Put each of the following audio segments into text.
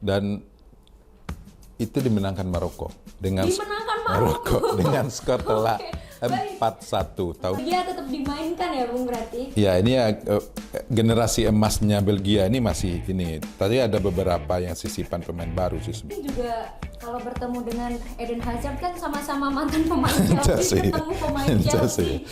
dan itu dimenangkan Maroko dengan Dimenangkan Maroko dengan skor telak Oke, 4-1 tahun. Belgia tetap dimainkan ya Bung berarti? Ya, ini ya generasi emasnya Belgia ini masih ini. Tadi ada beberapa yang sisipan pemain baru sih. Ini juga kalau bertemu dengan Eden Hazard kan sama-sama mantan pemain Chelsea. Chelsea, ketemu pemain Chelsea.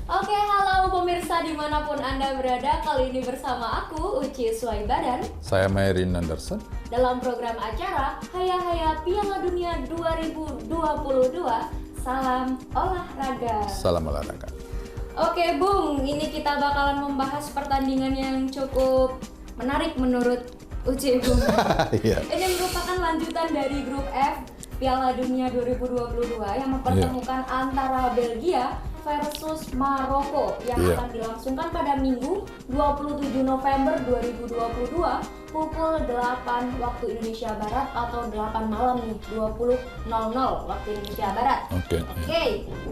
Oke, halo pemirsa dimanapun Anda berada. Kali ini bersama aku, Uci Suwaibadan, Saya Mayrin Anderson. dalam program acara Haya Haya Piala Dunia 2022. Salam olahraga. Salam olahraga. Oke Bung, ini kita bakalan membahas pertandingan yang cukup menarik menurut Uci Bung. Iya. Ini merupakan lanjutan dari grup F Piala Dunia 2022 yang mempertemukan antara Belgia versus Maroko yang akan dilangsungkan pada Minggu 27 November 2022 pukul 8 waktu Indonesia Barat atau 8 malam nih, 20.00 waktu Indonesia Barat. Oke.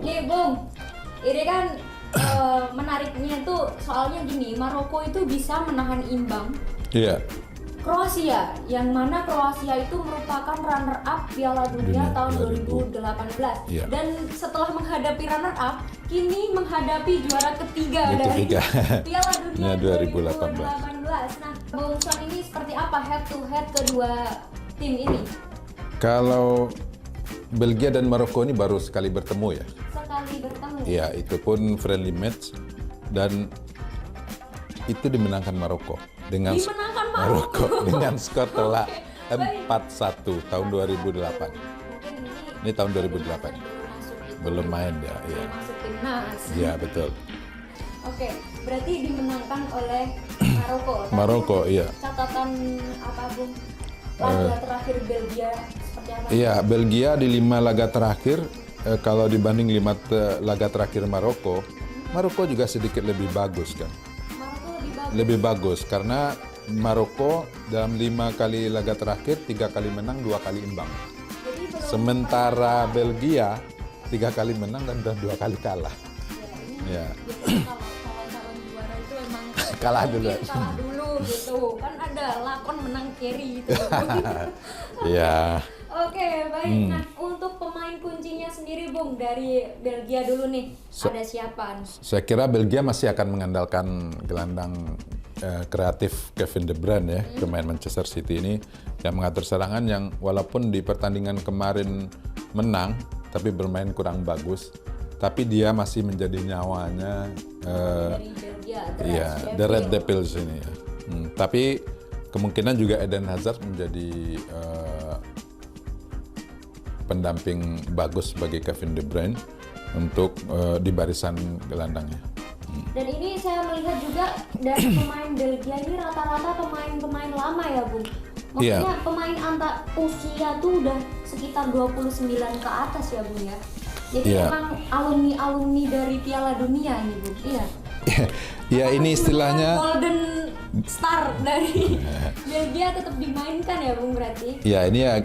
Nih Bung, ini kan menariknya tuh soalnya gini, Maroko itu bisa menahan imbang Iya. Kroasia, yang mana Kroasia itu merupakan runner-up Piala Dunia tahun 2018. Iya. Dan setelah menghadapi runner-up, kini menghadapi juara ketiga dari Ketiga. Piala Dunia 2018. 2018. Nah, Bung Son ini seperti apa head to head kedua tim ini? Kalau Belgia dan Maroko ini baru sekali bertemu ya. Sekali bertemu. Iya, itu pun friendly match dan itu dimenangkan Maroko dengan Dimenangkan Maroko dengan skor telak Oke, 4-1 tahun 2008. Mungkin Ini tahun 2008. masuk itu. Belum main ya, iya. Masuk timnas. Iya, betul. Oke, berarti dimenangkan oleh Maroko. Tapi Maroko, iya. Catatan apa Bung? Laga terakhir Belgia seperti apa? Iya, Belgia di 5 laga terakhir kalau dibanding 5 laga terakhir Maroko juga sedikit lebih bagus kan. Maroko lebih bagus. Lebih bagus karena Maroko dalam 5 kali laga terakhir 3 kali menang, 2 kali imbang. Jadi belum Sementara Belgia 3 kali menang dan 2 kali kalah. ya, Ya. ini biasanya kalau calon juara itu emang Kalah dulu. mungkin kalah dulu gitu. Kan ada lakon menang carry gitu. Ya, Oke, baik. Nah, untuk pemain kuncinya sendiri Bung dari Belgia dulu nih. Ada siapa nih? saya kira Belgia masih akan mengandalkan gelandang kreatif Kevin De Bruyne ya, pemain Manchester City ini yang mengatur serangan yang walaupun di pertandingan kemarin menang tapi bermain kurang bagus, tapi dia masih menjadi nyawanya Dari Belgia, ya, The Red Devils ini ya. Tapi kemungkinan juga Eden Hazard menjadi pendamping bagus bagi Kevin De Bruyne untuk di barisan gelandangnya. Dan ini saya melihat juga dari pemain Belgia ini rata-rata pemain-pemain lama ya Bung. Maksudnya Iya. pemain usia tuh udah sekitar 29 ke atas ya Bung ya. Jadi Iya. emang alumni-alumni dari Piala Dunia nih Bung. Iya. Ya, ini istilahnya Golden Star dari Belgia tetap dimainkan ya Bung berarti. ya ini ya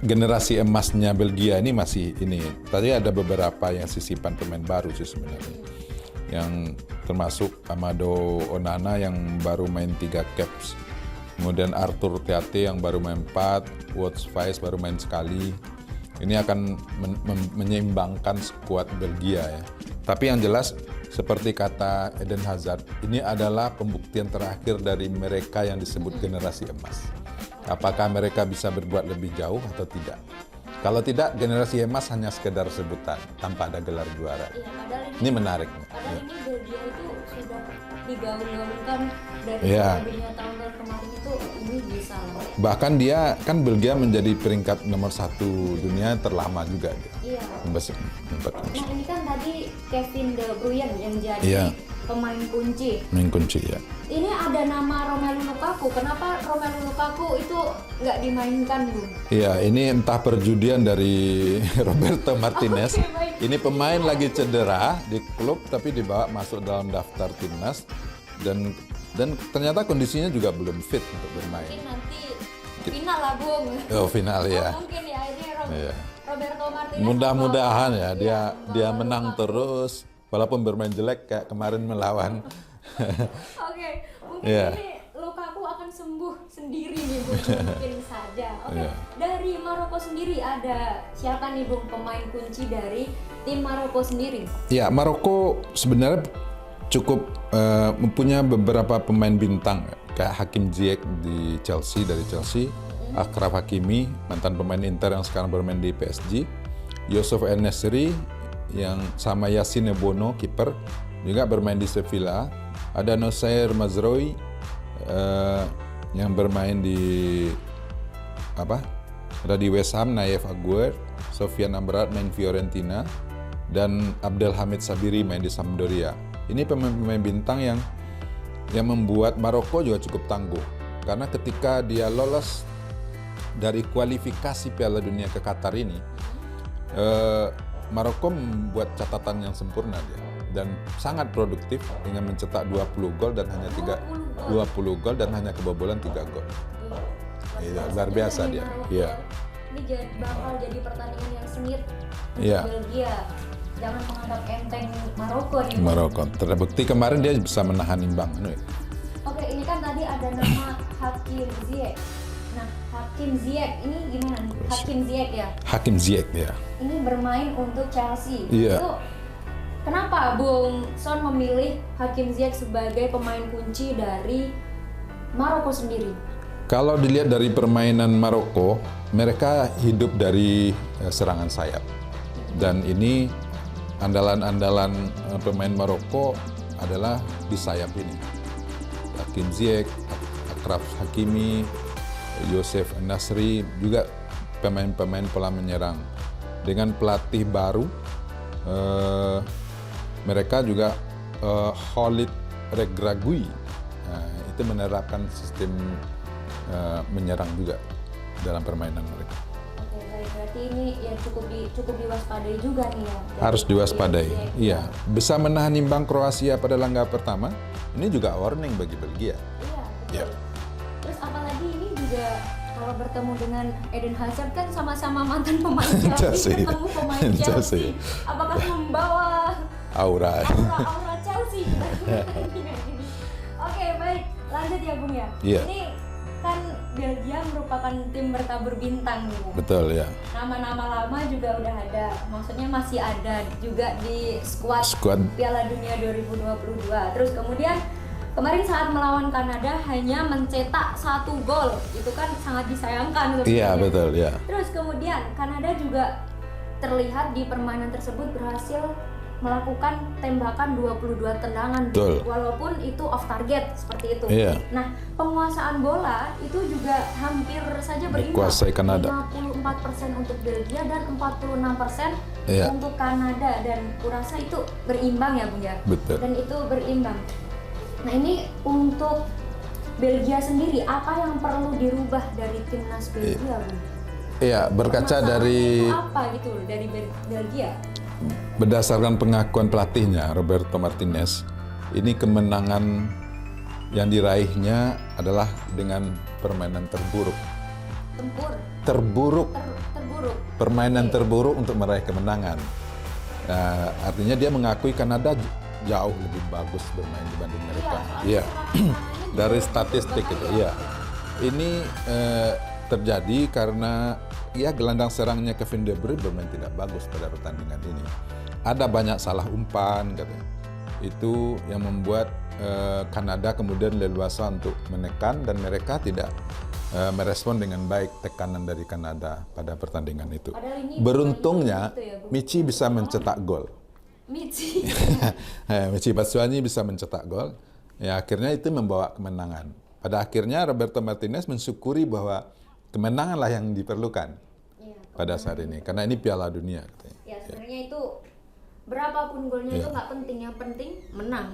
generasi emasnya Belgia ini masih ini. Tadi ada beberapa yang sisipan pemain baru sih sebenarnya. Yang termasuk Amado Onana yang baru main 3 caps. Kemudian Arthur Theate yang baru main 4, Wout Weghorst baru main sekali. Ini akan menyeimbangkan skuad Belgia ya. Tapi yang jelas seperti kata Eden Hazard, ini adalah pembuktian terakhir dari mereka yang disebut generasi emas. Apakah mereka bisa berbuat lebih jauh atau tidak? Kalau tidak, generasi emas hanya sekedar sebutan tanpa ada gelar juara. Iya, padahal Ini menarik. Padahal ini Belgia itu sudah digaung-gaungkan dari Iya. Piala Dunia tahun kemarin itu ini bisa loh. Bahkan dia kan Belgia menjadi peringkat nomor 1 dunia terlama juga. Iya. Nah ini kan tadi Kevin De Bruyne yang jadi Iya. pemain kunci. Main kunci ya. Ini ada nama Romelu Lukaku. Kenapa Romelu Lukaku itu nggak dimainkan, Bu? Iya, ini entah perjudian dari Roberto Martinez. Oke, baik. Ini pemain lagi cedera di klub tapi dibawa masuk dalam daftar timnas dan Dan ternyata kondisinya juga belum fit untuk bermain. Mungkin nanti final lah, Bung. Oh, final ya. Mungkin ya ini Iya. Roberto Martinez. Mudah-mudahan ya dia membawa menang Lukaku. terus walaupun bermain jelek kayak kemarin melawan. Oke, mungkin Iya. ini Lukaku akan sembuh sendiri nih, Bung. Mungkin saja. Oke, Iya. dari Maroko sendiri ada siapa nih, Bung, pemain kunci dari tim Maroko sendiri? Ya, Maroko sebenarnya cukup mempunyai beberapa pemain bintang kayak Hakim Ziyech di Chelsea, dari Chelsea, Achraf Hakimi, mantan pemain Inter yang sekarang bermain di PSG, Youssef En-Nesyri yang sama Yassine Bono kiper juga bermain di Sevilla, ada Noussair Mazraoui yang bermain di ada di West Ham, Nayef Aguerd, Sofiane Amrabat main Fiorentina, dan Abdelhamid Sabiri main di Sampdoria. Ini pemain-pemain bintang yang membuat Maroko juga cukup tangguh. Karena ketika dia lolos dari kualifikasi Piala Dunia ke Qatar ini, Maroko membuat catatan yang sempurna dia. Dan sangat produktif dengan mencetak 20 gol dan hanya 20 gol dan hanya kebobolan 3 gol. Iya, luar biasa dia. Iya. Ini bakal jadi pertandingan yang sengit untuk Iya. Belgia. Jangan menganggap enteng Maroko nih. Maroko terbukti kemarin dia bisa menahan imbang. Oke, ini kan tadi ada nama Hakim Ziyech. Nah, Hakim Ziyech ini gimana nih? Hakim Ziyech ya. Hakim Ziyech ya. Ini bermain untuk Chelsea. Iya. Itu kenapa Bung Son memilih Hakim Ziyech sebagai pemain kunci dari Maroko sendiri? Kalau dilihat dari permainan Maroko, mereka hidup dari serangan sayap. Dan ini andalan-andalan pemain Maroko adalah di sayap ini. Hakim Ziyech, Achraf Hakimi, Youssef En-Nesyri, juga pemain-pemain pola menyerang. Dengan pelatih baru, mereka juga Khalid Regragui, itu menerapkan sistem menyerang juga dalam permainan mereka. Oke, baik. Berarti ini ya cukup diwaspadai juga nih ya. Harus diwaspadai. Ziyech. Iya, bisa menahan imbang Kroasia pada laga pertama. Ini juga warning bagi Belgia. Iya, betul. Yep. Terus apalagi ini juga kalau bertemu dengan Eden Hazard kan sama-sama mantan pemain Chelsea, Chelsea. ketemu pemain Chelsea. Chelsea. Apakah membawa Aura. aura Chelsea? Oke, baik. Lanjut ya, Bung ya. Iya. Ini kan Belgia merupakan tim bertabur bintang nih, Bung. Betul ya. Nama-nama lama juga udah ada, maksudnya masih ada juga di skuad Piala Dunia 2022. Terus kemudian kemarin saat melawan Kanada hanya mencetak 1 gol, itu kan sangat disayangkan sebenarnya. Iya, betul ya. Terus kemudian Kanada juga terlihat di permainan tersebut berhasil melakukan tembakan 22 tendangan, Betul. walaupun itu off target seperti itu. Iya. Nah, penguasaan bola itu juga hampir saja berimbang. Dikuasai Kanada. 54% untuk Belgia dan 46% Iya. untuk Kanada, dan kurasa itu berimbang ya, Bung ya. Betul. Dan itu berimbang. Nah, ini untuk Belgia sendiri apa yang perlu dirubah dari timnas Belgia, Bung? Iya, berkaca Permasalahannya dari itu apa gitu dari Belgia? berdasarkan pengakuan pelatihnya Roberto Martinez, ini kemenangan yang diraihnya adalah dengan permainan terburuk. Terburuk. Permainan terburuk untuk meraih kemenangan. Nah, artinya dia mengakui Kanada jauh lebih bagus bermain dibanding mereka. Iya. Dari statistik itu, iya. Ini terjadi karena ya gelandang serangnya Kevin De Bruyne bermain tidak bagus pada pertandingan ini. Ada banyak salah umpan katanya. Itu yang membuat Kanada kemudian leluasa untuk menekan, dan mereka tidak merespon dengan baik tekanan dari Kanada pada pertandingan itu. Beruntungnya Michy bisa mencetak gol. Michy Batshuayi bisa mencetak gol. Ya, akhirnya itu membawa kemenangan. Pada akhirnya Roberto Martinez mensyukuri bahwa kemenanganlah yang diperlukan pada saat ini, karena ini Piala Dunia katanya. Ya, sebenarnya itu berapapun golnya itu nggak penting, yang penting menang.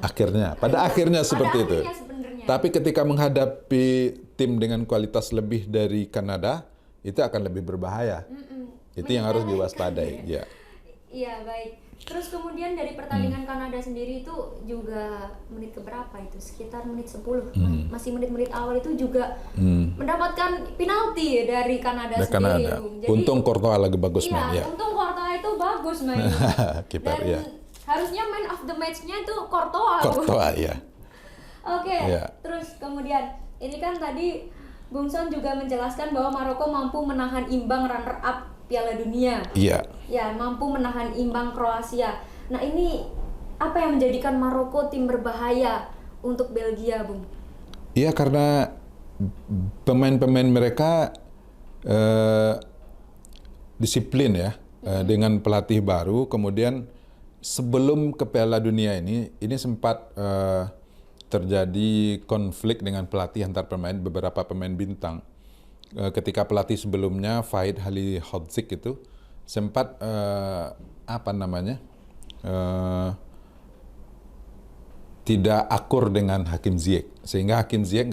Pada akhirnya seperti itu. Sebenarnya. Tapi ketika menghadapi tim dengan kualitas lebih dari Kanada, itu akan lebih berbahaya. Itu yang harus diwaspadai. Ya. Iya, baik. Terus kemudian dari pertandingan Kanada sendiri itu juga menit keberapa itu? Sekitar menit 10. Masih menit-menit awal itu juga mendapatkan penalti dari Kanada Dari sendiri. Kanada. Jadi, Untung Courtois lagi bagus iya, main ya. untung Courtois itu bagus main. Kiper Dan ya. harusnya man of the match-nya itu Courtois. Courtois ya. Oke, Iya. terus kemudian ini kan tadi Bung Son juga menjelaskan bahwa Maroko mampu menahan imbang runner up Piala Dunia. Iya. Ya, mampu menahan imbang Kroasia. Nah, ini apa yang menjadikan Maroko tim berbahaya untuk Belgia, Bung? Iya, karena pemain-pemain mereka disiplin ya, dengan pelatih baru. Kemudian sebelum ke Piala Dunia ini sempat terjadi konflik dengan pelatih antar pemain, beberapa pemain bintang. Ketika pelatih sebelumnya Fahed Halilhodžić itu sempat tidak akur dengan Hakim Ziyech, sehingga Hakim Ziyech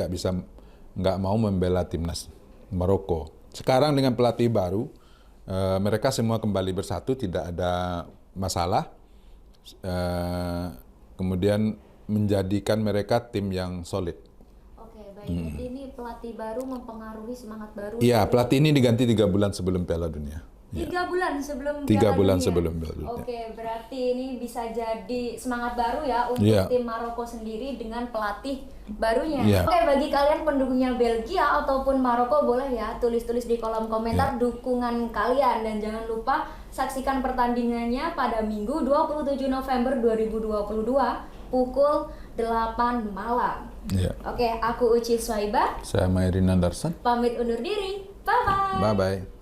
nggak mau membela timnas Maroko. Sekarang dengan pelatih baru, mereka semua kembali bersatu, tidak ada masalah. Kemudian menjadikan mereka tim yang solid. Oke, baik. Jadi ini pelatih baru mempengaruhi semangat baru. Iya, pelatih ini diganti 3 bulan sebelum Piala Dunia. 3 bulan sebelum 3 Piala bulan Dunia. sebelum Piala Dunia. Oke, berarti ini bisa jadi semangat baru ya untuk Iya. tim Maroko sendiri dengan pelatih barunya. Iya. Oke, bagi kalian pendukungnya Belgia ataupun Maroko boleh ya tulis-tulis di kolom komentar dukungan kalian, dan jangan lupa saksikan pertandingannya pada Minggu 27 November 2022 pukul 8 malam. Iya. Oke, aku Uci Swaiba, Saya Mairina Darsan. pamit undur diri. Bye-bye. Bye-bye.